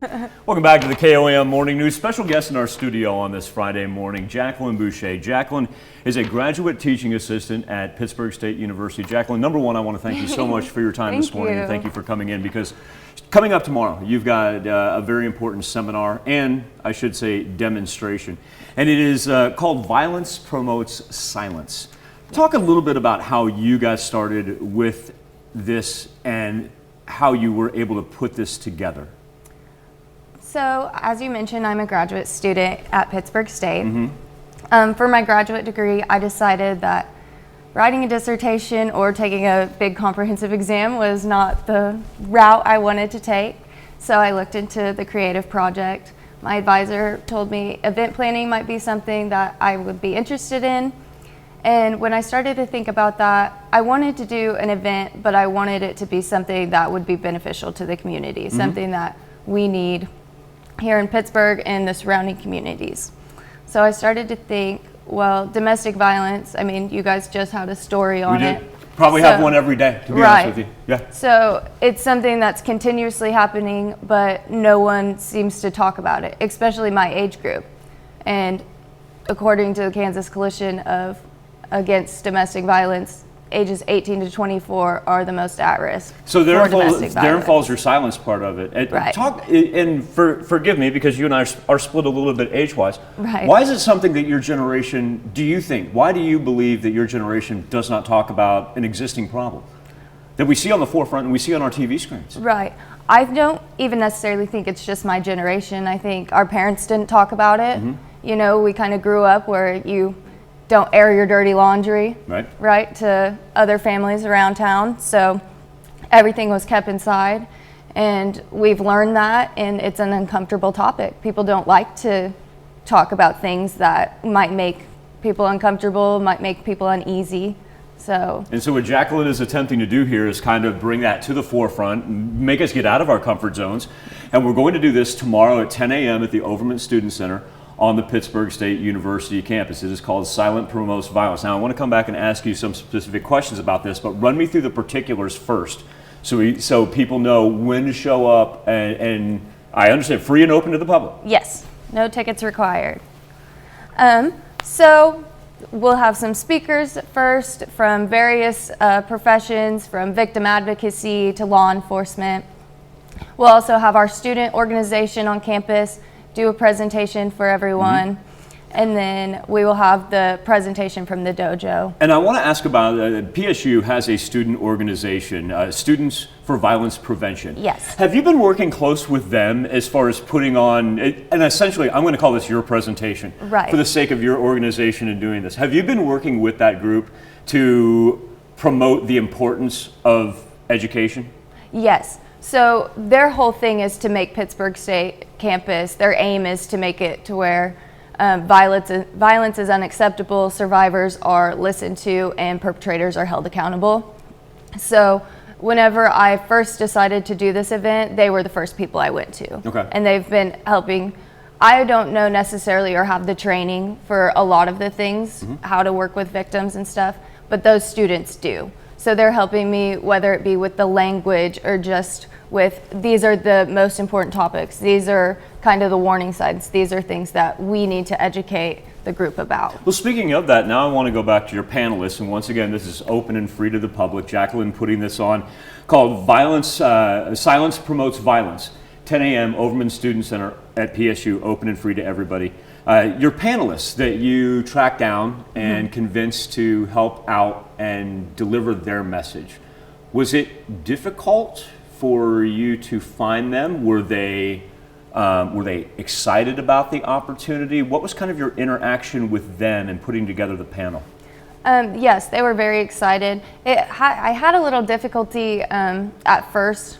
Welcome back to the KOAM Morning News. Special guest in our studio on this Friday morning, Jacqueline Boucher. Jacqueline is a graduate teaching assistant at Pittsburgh State University. Jacqueline, number one, I want to thank you so much for your time this morning, and thank you for coming in, because coming up tomorrow, you've got a very important seminar and, I should say, demonstration. And it is called Violence Promotes Silence. Talk a little bit about how you got started with this and how you were able to put this together. So, as you mentioned, I'm a graduate student at Pittsburgh State. For my graduate degree, I decided that writing a dissertation or taking a big comprehensive exam was not the route I wanted to take. So I looked into the creative project. My advisor told me event planning might be something that I would be interested in. And when I started to think about that, I wanted to do an event, but I wanted it to be something that would be beneficial to the community, something that we need here in Pittsburgh and the surrounding communities. So I started to think, well, domestic violence, I mean, you guys just had a story on it. Probably have one every day, to be honest with you. Yeah. So it's something that's continuously happening, but no one seems to talk about it, especially my age group. And according to the Kansas Coalition Against Domestic Violence, ages 18 to 24 are the most at risk. So therein falls your silence part of it. And right. Forgive me, because you and I are split a little bit age-wise. Right. Why is it something that your generation, why do you believe that your generation does not talk about an existing problem that we see on the forefront and we see on our TV screens? Right. I don't even necessarily think it's just my generation. I think our parents didn't talk about it. You know, we kind of grew up where you don't air your dirty laundry, right, to other families around town. So everything was kept inside, and we've learned that, and it's an uncomfortable topic. People don't like to talk about things that might make people uncomfortable, might make people uneasy. And so what Jacqueline is attempting to do here is kind of bring that to the forefront, make us get out of our comfort zones. And we're going to do this tomorrow at 10 a.m. at the Overman Student Center on the Pittsburgh State University campus. It is called Silent Promotes Violence. Now, I want to come back and ask you some specific questions about this, but run me through the particulars first, so people know when to show up, and I understand free and open to the public. Yes, no tickets required. So we'll have some speakers first from various professions, from victim advocacy to law enforcement. We'll also have our student organization on campus do a presentation for everyone, and then we will have the presentation from the dojo. And I want to ask about, PSU has a student organization, Students for Violence Prevention. Yes. Have you been working close with them as far as putting on, and essentially I'm going to call this your presentation, for the sake of your organization and doing this. Have you been working with that group to promote the importance of education? Yes. So their whole thing is to make Pittsburgh State campus, their aim is to make it to where violence is unacceptable, survivors are listened to, and perpetrators are held accountable. So whenever I first decided to do this event, they were the first people I went to. Okay. And they've been helping. I don't know necessarily or have the training for a lot of the things, how to work with victims and stuff, but those students do. So they're helping me, whether it be with the language or just with, these are the most important topics. These are kind of the warning signs. These are things that we need to educate the group about. Well, speaking of that, now I want to go back to your panelists. And once again, this is open and free to the public. Jacqueline putting this on, called Silence Promotes Violence. 10 a.m. Overman Student Center at PSU, open and free to everybody. Your panelists that you tracked down and convinced to help out and deliver their message. Was it difficult for you to find them? Were they excited about the opportunity? What was kind of your interaction with them in putting together the panel? Yes, they were very excited. I had a little difficulty at first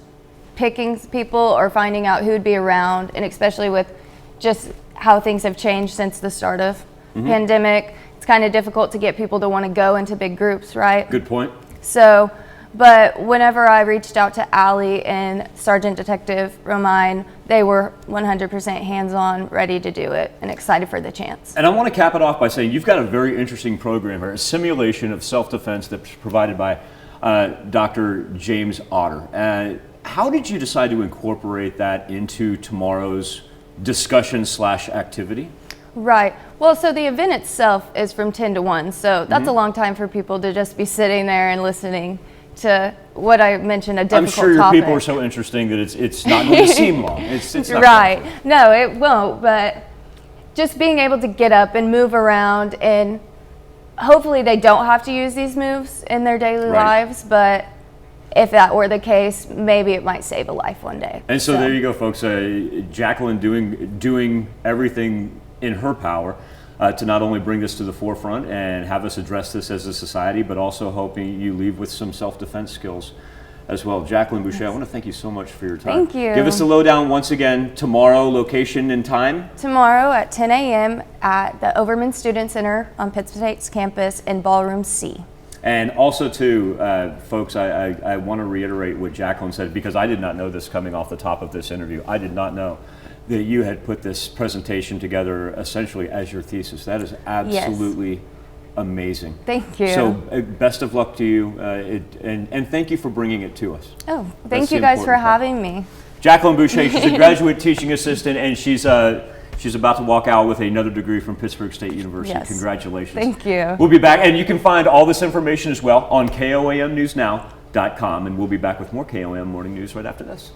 picking people or finding out who'd be around, and especially with just how things have changed since the start of pandemic. It's kind of difficult to get people to want to go into big groups, right? Good point. So, but whenever I reached out to Allie and Sergeant Detective Romine, they were 100% hands-on, ready to do it, and excited for the chance. And I want to cap it off by saying you've got a very interesting program here, a simulation of self-defense that's provided by Dr. James Otter. how did you decide to incorporate that into tomorrow's discussion / activity? Right. Well, so the event itself is from 10 to 1, so that's a long time for people to just be sitting there and listening to what I mentioned, a difficult topic. I'm sure your people are so interesting that it's not going to seem long. It's not right. No, it won't, but just being able to get up and move around, and hopefully they don't have to use these moves in their daily lives, but if that were the case, maybe it might save a life one day. And so there you go, folks. Jacqueline doing everything in her power to not only bring this to the forefront and have us address this as a society, but also hoping you leave with some self-defense skills as well. Jacqueline Boucher, I want to thank you so much for your time. Thank you. Give us a lowdown once again, tomorrow, location and time. Tomorrow at 10 a.m. at the Overman Student Center on Pitt State's campus in Ballroom C. And also, too, folks, I want to reiterate what Jacqueline said, because I did not know this coming off the top of this interview. I did not know that you had put this presentation together essentially as your thesis. That is absolutely amazing. Thank you. So best of luck to you, and thank you for bringing it to us. Oh, thank you guys for having me. Jacqueline Boucher, she's a graduate teaching assistant, and she's about to walk out with another degree from Pittsburgh State University. Yes. Congratulations. Thank you. We'll be back, and you can find all this information as well on KOAMNewsNow.com, and we'll be back with more KOAM Morning News right after this.